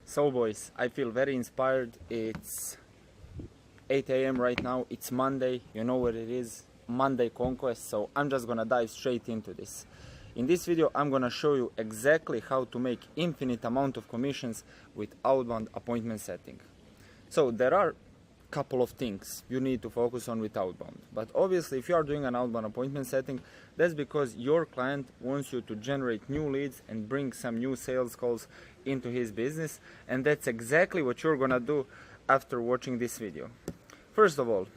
So boys, I feel very inspired. It's 8 a.m. right now. It's Monday. You know what it is, Monday conquest. So I'm just gonna dive straight into this. In this video, I'm gonna show you exactly how to make infinite amount of commissions with outbound appointment setting. So there are couple of things you need to focus on with outbound, but obviously if you are doing an outbound appointment setting, that's because your client wants you to generate new leads and bring some new sales calls into his business, and that's exactly what you're gonna do after watching this video. First of all,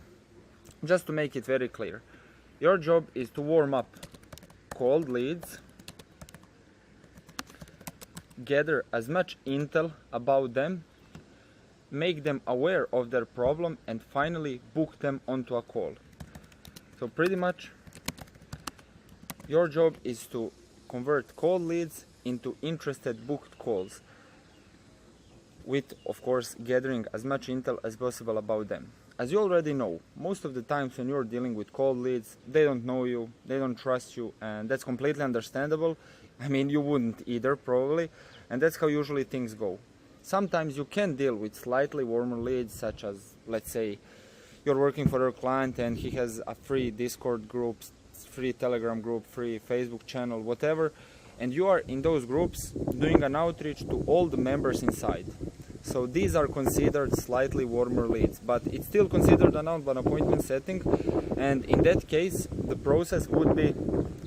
just to make it very clear, your job is to warm up cold leads, gather as much intel about them, make them aware of their problem, and finally book them onto a call. So pretty much your job is to convert cold leads into interested booked calls, with of course gathering as much intel as possible about them. As you already know, most of the times when you're dealing with cold leads, they don't know you, they don't trust you, and that's completely understandable. I mean, you wouldn't either probably, and that's how usually things go. Sometimes you can deal with slightly warmer leads, such as, let's say, you're working for your client and he has a free Discord group, free Telegram group, free Facebook channel, whatever, and you are in those groups doing an outreach to all the members inside. So these are considered slightly warmer leads, but it's still considered an outbound appointment setting, and in that case the process would be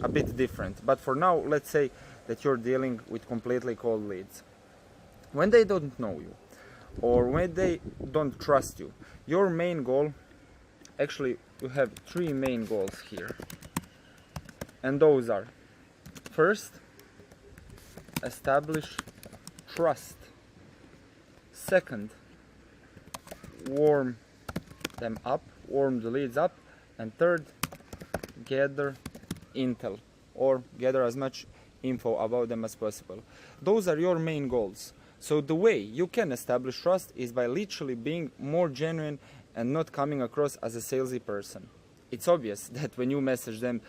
a bit different. But for now, let's say that you're dealing with completely cold leads. When they don't know you, or when they don't trust you, your main goal, actually you have three main goals here, and those are: first, establish trust; second, warm them up, warm the leads up; and third, gather intel, or gather as much info about them as possible. Those are your main goals. So the way you can establish trust is by literally being more genuine and not coming across as a salesy person. It's obvious that when you message them,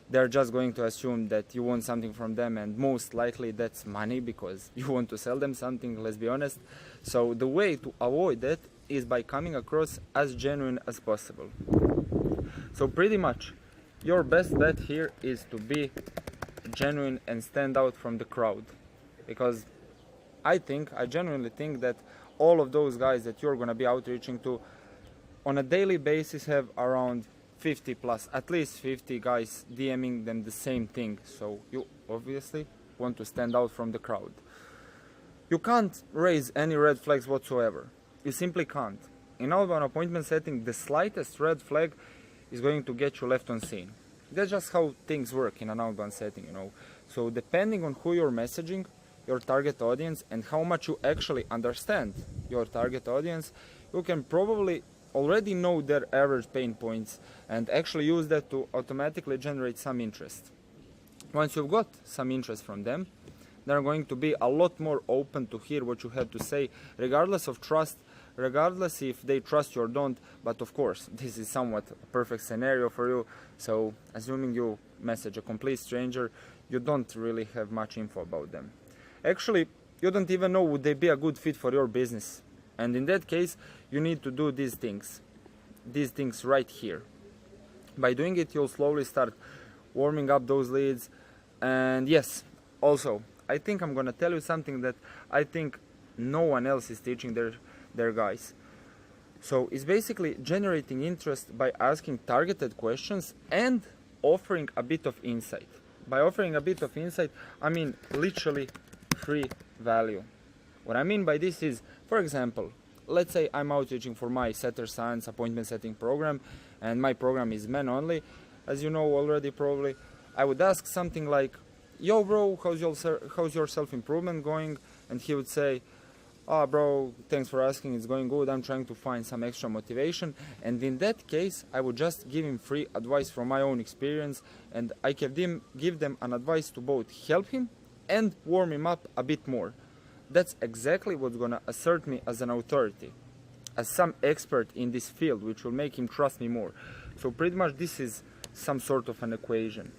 they're just going to assume that you want something from them, and most likely that's money because you want to sell them something, let's be honest. So the way to avoid that is by coming across as genuine as possible. So pretty much your best bet here is to be genuine and stand out from the crowd, because I genuinely think that all of those guys that you're gonna be outreaching to on a daily basis have around 50 plus, at least 50 guys DMing them the same thing. So you obviously want to stand out from the crowd. You can't raise any red flags whatsoever. You simply can't. In outbound appointment setting, the slightest red flag is going to get you left unseen. That's just how things work in an outbound setting, you know. So depending on who you're messaging, your target audience, and how much you actually understand your target audience, you can probably already know their average pain points and actually use that to automatically generate some interest. Once you've got some interest from them, they're going to be a lot more open to hear what you have to say, regardless of trust, regardless if they trust you or don't. But of course, this is somewhat a perfect scenario for you. So assuming you message a complete stranger, you don't really have much info about them. Actually, you don't even know would they be a good fit for your business. And in that case, you need to do these things right here. By doing it, you'll slowly start warming up those leads. And yes, also, I think I'm gonna tell you something that I think no one else is teaching their guys. So it's basically generating interest by asking targeted questions and offering a bit of insight. By offering a bit of insight, I mean literally free value. What I mean by this is, for example, let's say I'm outreaching for my Setter Science appointment setting program, and my program is men only, as you know already probably. I would ask something like, yo bro, how's your self-improvement going? And he would say, oh bro, thanks for asking, it's going good, I'm trying to find some extra motivation. And in that case, I would just give him free advice from my own experience, and I can give them an advice to both help him and warm him up a bit more. That's exactly what's gonna assert me as an authority, as some expert in this field, which will make him trust me more. So pretty much this is some sort of an equation.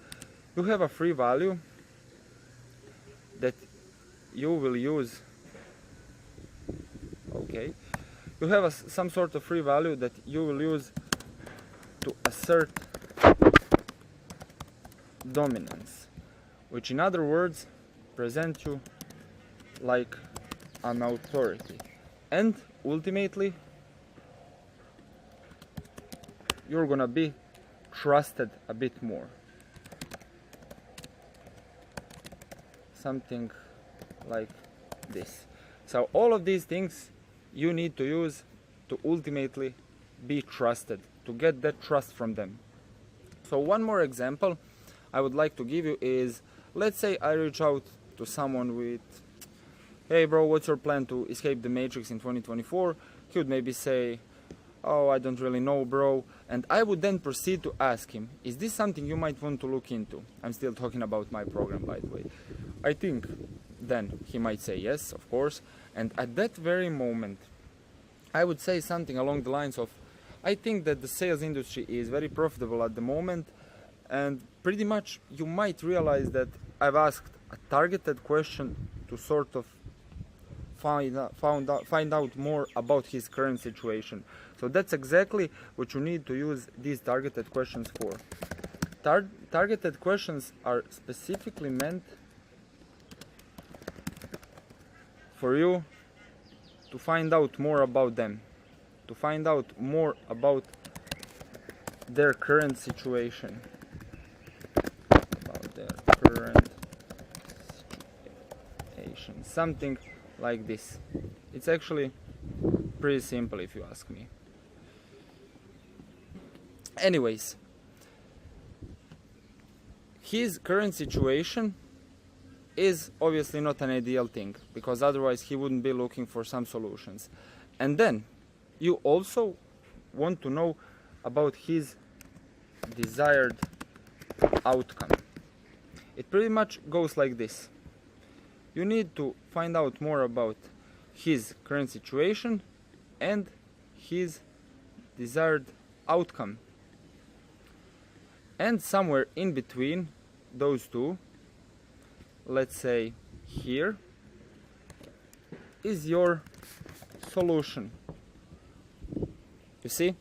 You have a free value that you will use okay? You have some sort of free value that you will use to assert dominance, which in other words present you like an authority, and ultimately you're gonna be trusted a bit more. Something like this. So all of these things you need to use to ultimately be trusted, to get that trust from them. So one more example I would like to give you is, let's say I reach out to someone with, hey bro, what's your plan to escape the matrix in 2024? He would maybe say, oh, I don't really know, bro. And I would then proceed to ask him, is this something you might want to look into? I'm still talking about my program, by the way. I think then he might say yes, of course. And at that very moment, I would say something along the lines of, I think that the sales industry is very profitable at the moment, and pretty much you might realize that I've asked a targeted question to sort of find out more about his current situation. So that's exactly what you need to use these targeted questions for. Targeted questions are specifically meant for you to find out more about them, to find out more about their current situation. About their current situation. Something like this. It's actually pretty simple if you ask me. Anyways, his current situation is obviously not an ideal thing, because otherwise he wouldn't be looking for some solutions. And then you also want to know about his desired outcome. It pretty much goes like this. You need to find out more about his current situation and his desired outcome. And somewhere in between those two, let's say here, is your solution. You see?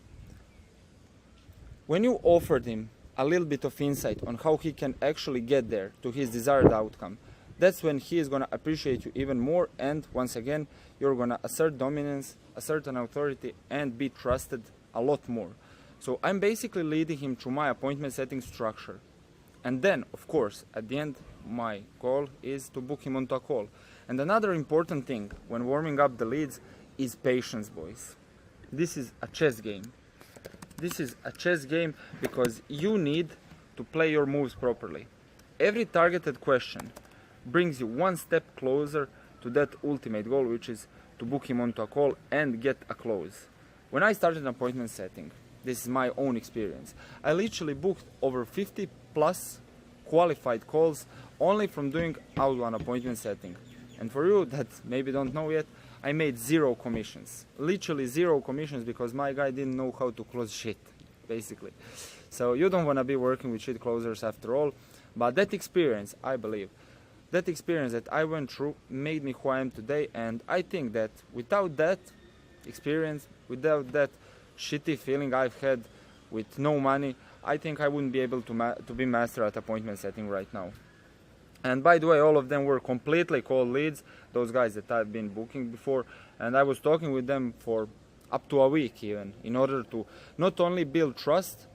When you offered him a little bit of insight on how he can actually get there to his desired outcome, that's when he is going to appreciate you even more, and once again you're going to assert dominance, assert an authority, and be trusted a lot more. So I'm basically leading him through my appointment setting structure. And then, of course, at the end, my goal is to book him onto a call. And another important thing when warming up the leads is patience, boys. This is a chess game. This is a chess game because you need to play your moves properly. Every targeted question brings you one step closer to that ultimate goal, which is to book him onto a call and get a close. When I started an appointment setting, this is my own experience, I literally booked over 50 plus qualified calls only from doing outbound appointment setting. And for you that maybe don't know yet, I made 0 commissions. Literally 0 commissions, because my guy didn't know how to close shit, basically. So you don't want to be working with shit closers after all. But that experience, I believe, that experience that I went through made me who I am today. And I think that without that experience, without that shitty feeling I've had with no money, I think I wouldn't be able to be master at appointment setting right now. And by the way, all of them were completely cold leads, those guys that I've been booking before, and I was talking with them for up to a week even, in order to not only build trust,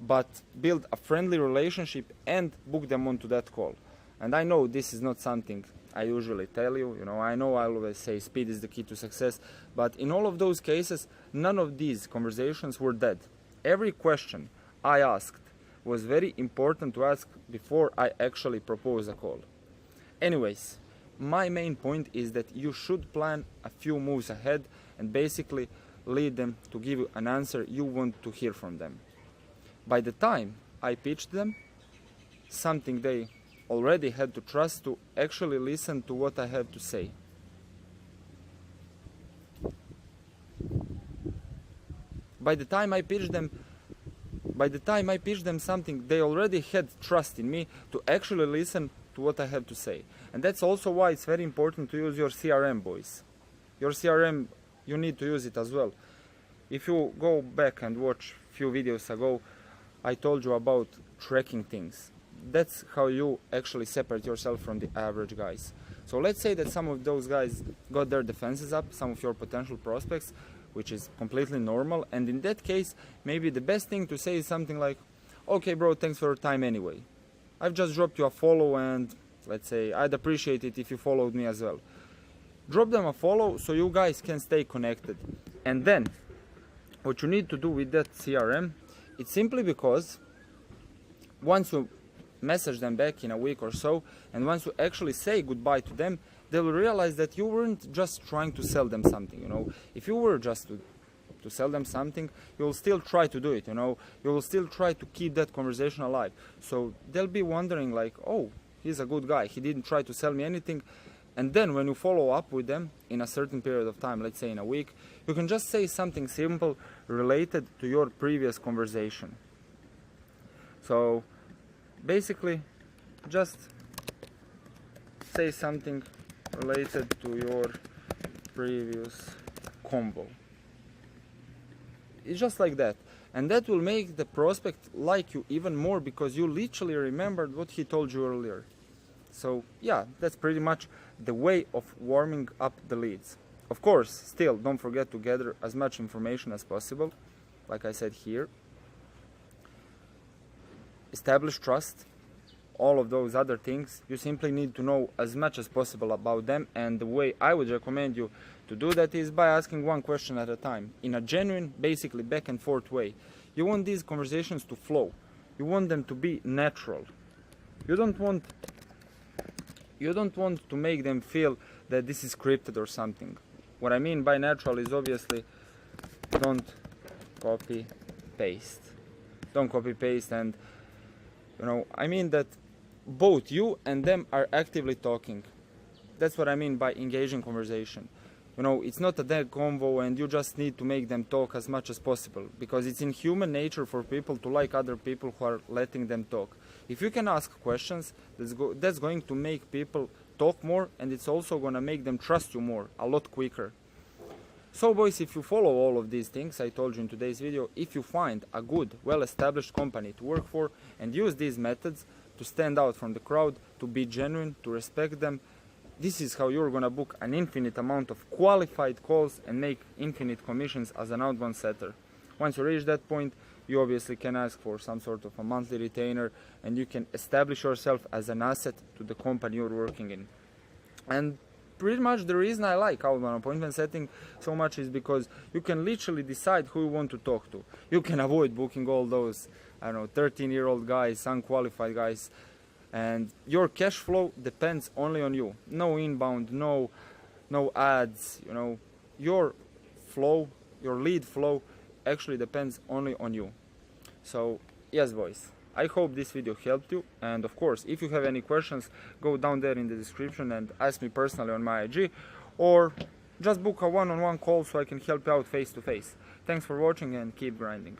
but build a friendly relationship and book them onto that call. And I know this is not something I usually tell you, I know I always say speed is the key to success, but in all of those cases, none of these conversations were dead. Every question I asked was very important to ask before I actually propose a call. Anyways, my main point is that you should plan a few moves ahead and basically lead them to give you an answer you want to hear from them. By the time I pitched them, something they already had to trust to actually listen to what I have to say. By the time I pitched them something, they already had trust in me to actually listen to what I have to say. And that's also why it's very important to use your CRM, boys. Your CRM, you need to use it as well. If you go back and watch few videos ago, I told you about tracking things. That's how you actually separate yourself from the average guys. So let's say that some of those guys got their defenses up, some of your potential prospects, which is completely normal, and in that case, maybe the best thing to say is something like, okay bro, thanks for your time anyway. I've just dropped you a follow, and let's say I'd appreciate it if you followed me as well. Drop them a follow so you guys can stay connected. And then what you need to do with that CRM, it's simply because once you message them back in a week or so, and once you actually say goodbye to them, they'll realize that you weren't just trying to sell them something, you know. If you were just to sell them something, you'll still try to do it, you know. You will still try to keep that conversation alive. So they'll be wondering like, oh, he's a good guy, he didn't try to sell me anything. And then when you follow up with them in a certain period of time, let's say in a week, you can just say something simple related to your previous conversation. So basically, just say something related to your previous convo. It's just like that. And that will make the prospect like you even more, because you literally remembered what he told you earlier. So yeah, that's pretty much the way of warming up the leads. Of course, still don't forget to gather as much information as possible, like I said here. Establish trust, all of those other things. You simply need to know as much as possible about them, and the way I would recommend you to do that is by asking one question at a time, in a genuine, basically back and forth way. You want these conversations to flow. You want them to be natural. You don't want to make them feel that this is scripted or something. What I mean by natural is obviously don't copy paste. Don't copy paste, and you know, I mean that both you and them are actively talking. That's what I mean by engaging conversation. You know, it's not a dead convo and you just need to make them talk as much as possible, because it's in human nature for people to like other people who are letting them talk. If you can ask questions, that's going to make people talk more, and it's also going to make them trust you more, a lot quicker. So boys, if you follow all of these things I told you in today's video, if you find a good, well-established company to work for and use these methods to stand out from the crowd, to be genuine, to respect them, this is how you're gonna book an infinite amount of qualified calls and make infinite commissions as an outbound setter. Once you reach that point, you obviously can ask for some sort of a monthly retainer, and you can establish yourself as an asset to the company you're working in. And pretty much the reason I like outbound appointment setting so much is because you can literally decide who you want to talk to. You can avoid booking all those, I don't know, 13-year-old guys, unqualified guys, and your cash flow depends only on you. No inbound, no ads, you know. Your flow, your lead flow actually depends only on you. So yes boys, I hope this video helped you, and of course if you have any questions, go down there in the description and ask me personally on my IG, or just book a one-on-one call so I can help you out face to face. Thanks for watching and keep grinding.